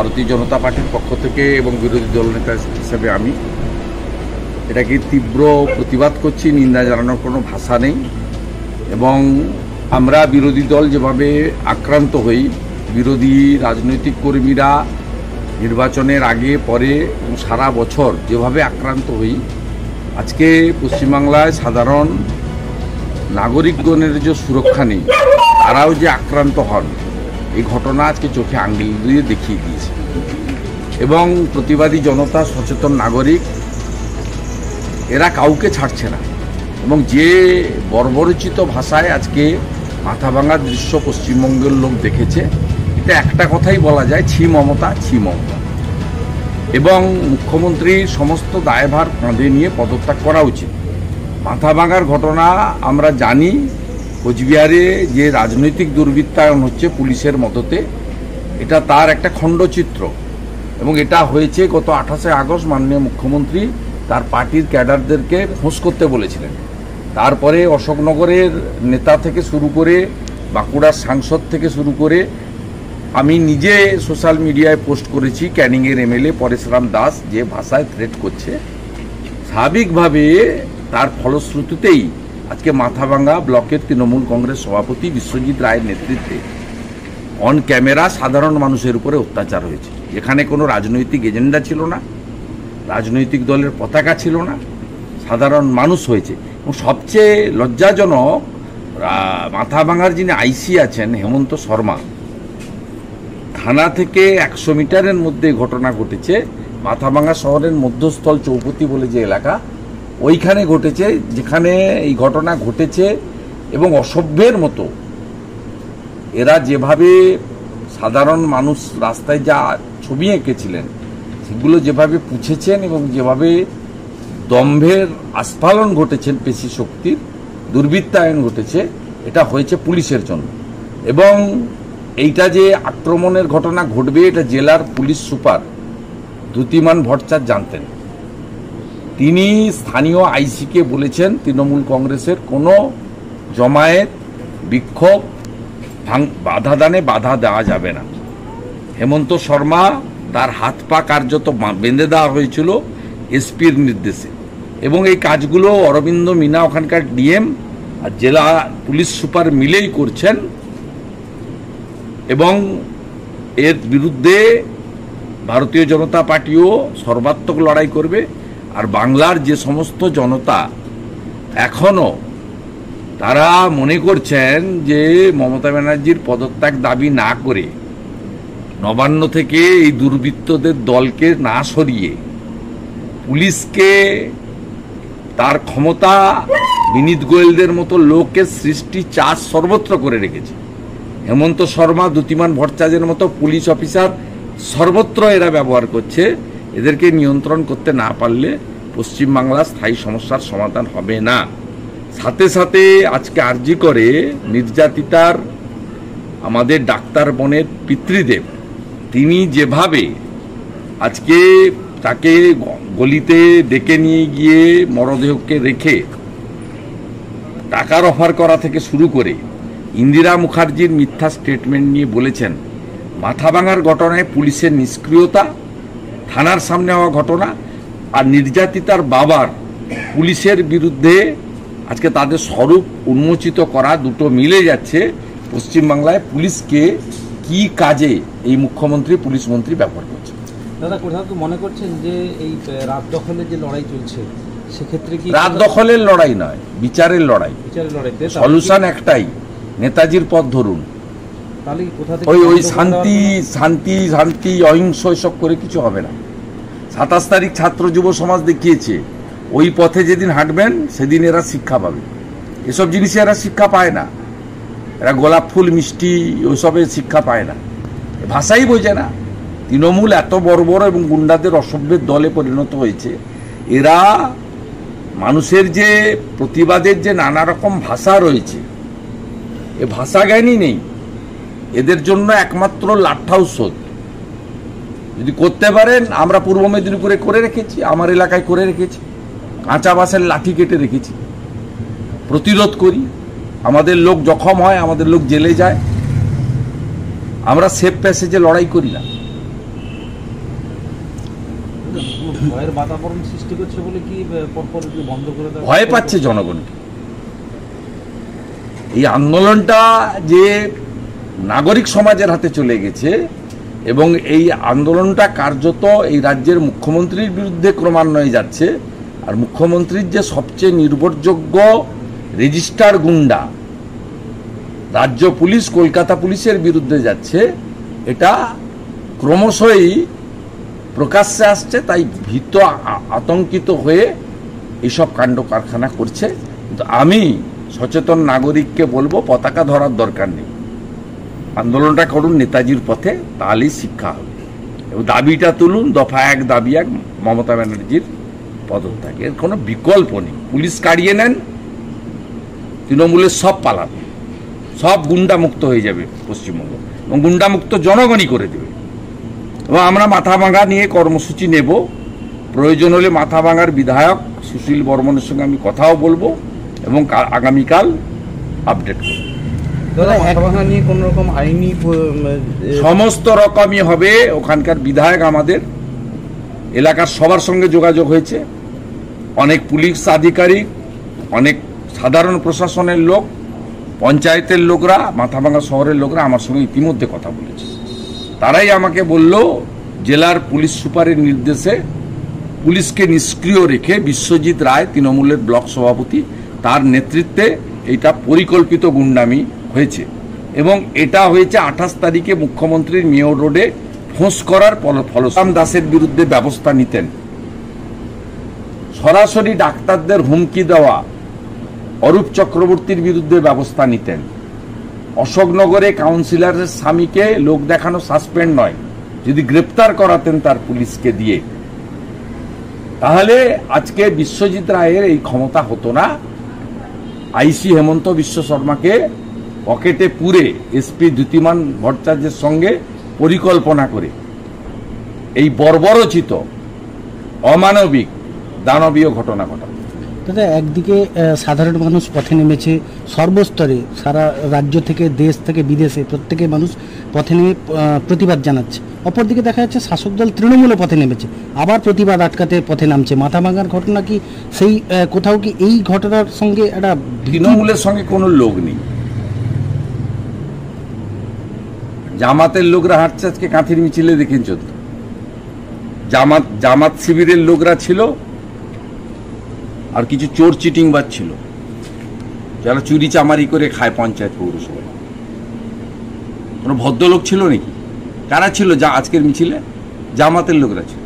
ভারতীয় জনতা পার্টির পক্ষ থেকে এবং বিরোধী দলনেতা হিসেবে আমি এটাকে তীব্র প্রতিবাদ করছি। নিন্দা জানানোর কোনো ভাষা নেই। এবং আমরা বিরোধী দল যেভাবে আক্রান্ত হই, বিরোধী রাজনৈতিক কর্মীরা নির্বাচনের আগে পরে এবং সারা বছর যেভাবে আক্রান্ত হই, আজকে পশ্চিমবাংলায় সাধারণ নাগরিকগণের যে সুরক্ষা নেই, তারাও যে আক্রান্ত হন, এই ঘটনা আজকে চোখে আঙ্গুল দিয়ে দেখিয়ে দিয়েছে। এবং প্রতিবাদী জনতা, সচেতন নাগরিক, এরা কাউকে ছাড়ছে না। এবং যে বর্বরচিত ভাষায় আজকে মাথা ভাঙার দৃশ্য পশ্চিমবঙ্গের লোক দেখেছে, এটা একটা কথাই বলা যায়, ছি মমতা, ছি মমতা। এবং মুখ্যমন্ত্রীর সমস্ত দায়ভার কাঁধে নিয়ে পদত্যাগ করা উচিত। মাথা ভাঙার ঘটনা আমরা জানি, কোচবিহারে যে রাজনৈতিক দুর্বৃত্তায়ন হচ্ছে পুলিশের মদতে, এটা তার একটা খণ্ডচিত্র। এবং এটা হয়েছে গত 28শে আগস্ট মাননীয় মুখ্যমন্ত্রী তার পার্টির ক্যাডারদেরকে ফোঁস করতে বলেছিলেন। তারপরে অশোকনগরের নেতা থেকে শুরু করে বাঁকুড়ার সাংসদ থেকে শুরু করে আমি নিজে সোশ্যাল মিডিয়ায় পোস্ট করেছি, ক্যানিংয়ের এমএলএ পরেশরাম দাস যে ভাষায় থ্রেট করছে, স্বাভাবিকভাবে তার ফলশ্রুতিতেই আজকে মাথাভাঙ্গা ব্লকের তৃণমূল কংগ্রেস সভাপতি বিশ্বজিৎ রায়ের নেতৃত্বে অন ক্যামেরা সাধারণ মানুষের উপরে অত্যাচার হয়েছে, যেখানে কোনো রাজনৈতিক এজেন্ডা ছিল না, রাজনৈতিক দলের পতাকা ছিল না, সাধারণ মানুষ হয়েছে। এবং সবচেয়ে লজ্জাজনক, মাথাভাঙ্গার যিনি আইসি আছেন হেমন্ত শর্মা, থানা থেকে 100 মিটারের মধ্যে ঘটনা ঘটেছে। মাথাভাঙ্গা শহরের মধ্যস্থল চৌপতি বলে যে এলাকা, ওইখানে ঘটেছে, যেখানে এই ঘটনা ঘটেছে। এবং অসভ্যের মতো এরা যেভাবে সাধারণ মানুষ রাস্তায় যা ছবি এঁকেছিলেন, সেগুলো যেভাবে পুছেছেন এবং যেভাবে দম্ভের আস্ফালন ঘটেছেন, পেশি শক্তির দুর্বৃত্তায়ন ঘটেছে, এটা হয়েছে পুলিশের জন্য। এবং এইটা যে আক্রমণের ঘটনা ঘটবে, এটা জেলার পুলিশ সুপার দ্যুতিমান ভট্টাচার্য জানতেন। তিনি স্থানীয় আইসিকে বলেছেন তৃণমূল কংগ্রেসের কোনো জমায়েত, বিক্ষোভ, বাধাদানে বাধা দেওয়া যাবে না। হেমন্ত শর্মা, তার হাত পা কার্যত বেঁধে দেওয়া হয়েছিল এসপির নির্দেশে। এবং এই কাজগুলো অরবিন্দ মিনা, ওখানকার ডিএম আর জেলা পুলিশ সুপার মিলেই করছেন। এবং এর বিরুদ্ধে ভারতীয় জনতা পার্টিও সর্বাত্মক লড়াই করবে। আর বাংলার যে সমস্ত জনতা এখনো তারা মনে করছেন যে মমতা ব্যানার্জির পদত্যাগ দাবি না করে নবান্ন থেকে এই দুর্বৃত্তদের দলকে না সরিয়ে পুলিশকে তার ক্ষমতা বিনীত গোয়েলদের মতো লোকের সৃষ্টি চাষ সর্বত্র করে রেখেছে। হেমন্ত শর্মা, দ্যুতিমান ভট্টাচার্যের মতো পুলিশ অফিসার সর্বত্র এরা ব্যবহার করছে। এদেরকে নিয়ন্ত্রণ করতে না পারলে পশ্চিমবাংলার স্থায়ী সমস্যার সমাধান হবে না। সাথে সাথে আজকে আরজি করে নির্যাতিতার আমাদের ডাক্তার বোনের পিতৃদেব, তিনি যেভাবে আজকে তাকে গলিতে ডেকে নিয়ে গিয়ে মরদেহকে রেখে টাকার অফার করা থেকে শুরু করে ইন্দিরা মুখার্জির মিথ্যা স্টেটমেন্ট নিয়ে বলেছেন, মাথাভাঙার ঘটনায় পুলিশের নিষ্ক্রিয়তা, থানার সামনে হওয়া ঘটনা আর নির্যাতিতার বাবার পুলিশের বিরুদ্ধে আজকে তাদের স্বরূপ উন্মোচিত করা, দুটো মিলে যাচ্ছে। পশ্চিমবাংলায় পুলিশকে কি কাজে এই মুখ্যমন্ত্রী, পুলিশ মন্ত্রী ব্যবহার করছে। দাদা, কোথাও তো মনে করছেন যে এই রাত দখলের যে লড়াই চলছে, সেক্ষেত্রে কি রাত দখলের লড়াই নয়, বিচারের লড়াই। বিচারের লড়াইতে সলিউশন একটাই, নেতাজির পথ ধরুন। তাহলে কোথা থেকে ওই শান্তি শান্তি শান্তি অহিংস এসব করে কিছু হবে না। 27 তারিখ ছাত্র যুব সমাজ দেখিয়েছে, ওই পথে যেদিন হাঁটবেন সেদিন এরা শিক্ষা পাবে। এসব জিনিসে এরা শিক্ষা পায় না, এরা গোলাপ ফুল মিষ্টি ওইসবের শিক্ষা পায় না, ভাষাই বোঝে না। তৃণমূল এত বড় বড় এবং গুন্ডাদের অসভ্যের দলে পরিণত হয়েছে। এরা মানুষের যে প্রতিবাদের যে নানা রকম ভাষা রয়েছে, এ ভাষা জ্ঞানই নেই এদের জন্য। একমাত্র লাঠা ঔষধ যদি করতে পারেন, আমরা পূর্ব মেদিনীপুরে করে রেখেছি, আমার এলাকায় করে রেখেছি, কাঁচা বাঁশের লাঠি কেটে রেখেছি, প্রতিরোধ করি। আমাদের লোক জখম হয়, আমাদের লোক জেলে যায়, আমরা সেফ প্যাসেজে লড়াই করি না। ভয়ের বাতাবরণ সৃষ্টি করছে বলে কি পরপর কি বন্ধ করে দেওয়া? ভয় পাচ্ছে জনগণকে। এই আন্দোলনটা যে নাগরিক সমাজের হাতে চলে গেছে এবং এই আন্দোলনটা কার্যত এই রাজ্যের মুখ্যমন্ত্রীর বিরুদ্ধে ক্রমান্বয়ে যাচ্ছে। আর মুখ্যমন্ত্রীর যে সবচেয়ে নির্ভরযোগ্য রেজিস্টার গুন্ডা রাজ্য পুলিশ কলকাতা পুলিশের বিরুদ্ধে যাচ্ছে, এটা ক্রমশই প্রকাশ্যে আসছে। তাই ভীত আতঙ্কিত হয়ে এইসব কাণ্ড কারখানা করছে। কিন্তু আমি সচেতন নাগরিককে বলবো, পতাকা ধরার দরকার নেই, আন্দোলনটা করুন নেতাজির পথে, তাহলেই শিক্ষা হবে। এবং দাবিটা তুলুন, দফা 1 দাবি 1 মমতা ব্যানার্জির পদত্যাগ, এর কোনো বিকল্প নেই। পুলিশ কাড়িয়ে নেন, তৃণমূলের সব পালাবে, সব গুন্ডামুক্ত হয়ে যাবে পশ্চিমবঙ্গ, এবং গুন্ডামুক্ত জনগণই করে দেবে। এবং আমরা মাথাভাঙা নিয়ে কর্মসূচি নেব, প্রয়োজন হলে মাথাভাঙার বিধায়ক সুশীল বর্মনের সঙ্গে আমি কথাও বলবো এবং আগামীকাল আপডেট করব। মাথাভাঙা নিয়ে কোন রকম আইনি সমস্ত রকমই হবে। ওখানকার বিধায়ক আমাদের এলাকার সবার সঙ্গে যোগাযোগ হয়েছে, অনেক পুলিশ আধিকারিক, অনেক সাধারণ প্রশাসনের লোক, পঞ্চায়েতের লোকরা, মাথাভাঙা শহরের লোকরা আমার সঙ্গে ইতিমধ্যে কথা বলেছে। তারাই আমাকে বলল, জেলার পুলিশ সুপারের নির্দেশে পুলিশকে নিষ্ক্রিয় রেখে বিশ্বজিৎ রায় তৃণমূলের ব্লক সভাপতি, তার নেতৃত্বে এটা পরিকল্পিত গুন্ডামি হয়েছে। এবং এটা হয়েছে 28 তারিখে মুখ্যমন্ত্রীর মেয়র রোডে ফোঁস করার ফলশ্রাম দাসের বিরুদ্ধে ব্যবস্থা নিতেন, সরাসরি ডাক্তারদের হুমকি দেওয়া অরূপ চক্রবর্তীর বিরুদ্ধে ব্যবস্থা নিতেন, অশোকনগরে কাউন্সিলরের স্বামীকে লোক দেখানো সাসপেন্ড নয়, যদি গ্রেপ্তার করাতেন তার পুলিশকে দিয়ে, তাহলে আজকে বিশ্বজিৎ রায়ের এই ক্ষমতা হতো না। আইসি হেমন্ত বিশ্ব শর্মাকে পকেটে পুরে এসপি দ্যুতিমান ভট্টাচার্যের সঙ্গে পরিকল্পনা করে এই বর্বরচিত অমানবিক দানবীয় ঘটনা ঘটানো। দাদা, একদিকে সাধারণ মানুষ পথে নেমেছে, সর্বস্তরে সারা রাজ্য থেকে, দেশ থেকে, বিদেশে প্রত্যেকে মানুষ পথে নেমে প্রতিবাদ জানাচ্ছে। অপরদিকে দেখা যাচ্ছে শাসক দল তৃণমূলও পথে নেমেছে, আবার প্রতিবাদ আটকাতে পথে নামছে। মাথাভাঙার ঘটনা কি সেই কোথাও কি এই ঘটনার সঙ্গে একটা তৃণমূলের সঙ্গে কোনো লোক নেই, জামাতের লোকরা হাঁটছে আজকে কাঁথির মিছিলে, দেখেন তো, জামাত শিবিরের লোকরা ছিল, আর কিছু চোর চিটিংবাজ ছিল যারা চুরি চামারি করে খায় পঞ্চায়েত পৌরসভায়। কোনো ভদ্রলোক ছিল নাকি? কারা ছিল যা আজকের মিছিলে? জামাতের লোকরা ছিল।